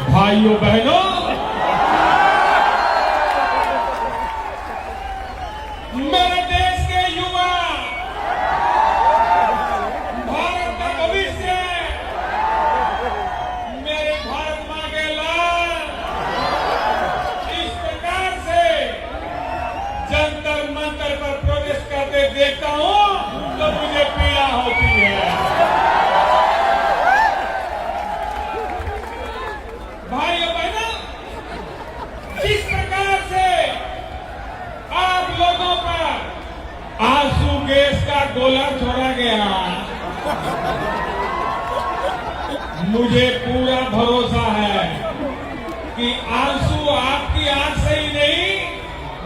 भाइयों बहनों, मेरे देश के युवा, भारत का भविष्य, मेरे भारत मां के लाल, इस प्रकार से जंतर मंतर पर प्रोटेस्ट करते देखता हूं तो मुझे पीड़ा होती है। भाइयों बहनों, जिस प्रकार से आप लोगों पर आंसू गैस का गोला छोड़ा गया, मुझे पूरा भरोसा है कि आंसू आपकी आंख से ही नहीं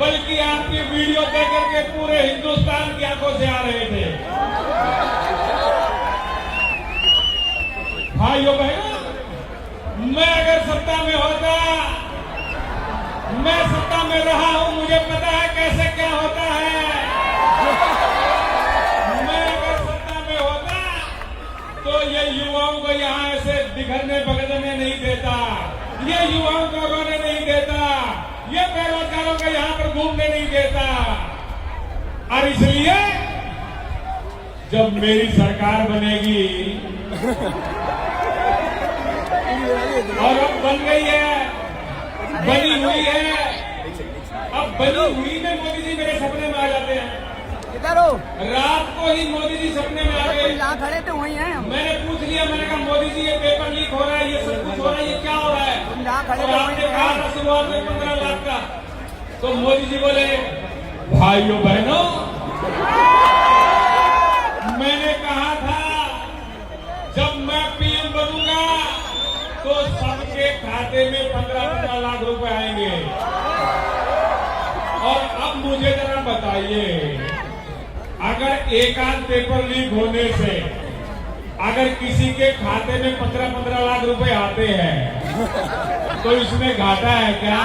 बल्कि आपकी वीडियो देख करके पूरे हिंदुस्तान की आंखों से आ रहे थे। भाइयों बहनों, मैं अगर सत्ता में होता, मैं सत्ता में रहा हूं, मुझे पता है कैसे क्या होता है। मैं अगर सत्ता में होता तो ये युवाओं को यहां ऐसे बिखरने बगड़ने नहीं देता, ये युवाओं को रोने नहीं देता, ये बेरोजगारों को यहां पर घूमने नहीं देता। और इसलिए जब मेरी सरकार बनेगी और अब बन गई है, बनी हुई है, अब बनी हुई में मोदी जी मेरे सपने में आ जाते हैं। इधर हो, रात को ही मोदी जी सपने में आ गए। जहाँ खड़े थे वहीं हैं हम। मैंने पूछ लिया, मैंने कहा मोदी जी ये पेपर लीक हो रहा है, ये सब कुछ हो रहा है, ये क्या हो रहा है? तुम जहाँ खड़े और थे आपने वहीं कहा हैं। था शुरुआत में 15 लाख का, तो मोदी जी बोले भाइयों बहनों, मैंने कहा था जब मैं पीएम बनूंगा तो सबके खाते में 15-15 लाख रुपए आएंगे। और अब मुझे जरा बताइए, अगर एक आध पेपर लीक होने से अगर किसी के खाते में 15-15 लाख रुपए आते हैं तो इसमें घाटा है क्या?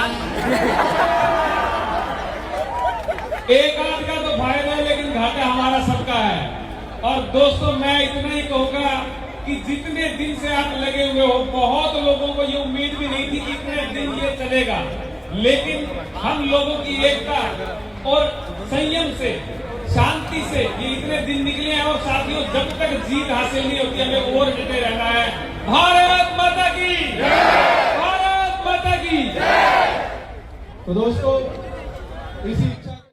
एक आध का तो फायदा है लेकिन घाटा हमारा सबका है। और दोस्तों, मैं इतना ही कहूंगा कि जितने दिन से आप लगे हुए हो, बहुत लोगों को ये उम्मीद भी नहीं थी कि इतने दिन ये चलेगा, लेकिन हम लोगों की एकता और संयम से, शांति से ये इतने दिन निकले हैं। और साथियों, जब तक जीत हासिल नहीं होती हमें और डटे रहना है। भारत माता की जय, भारत माता की जय। तो दोस्तों, इसी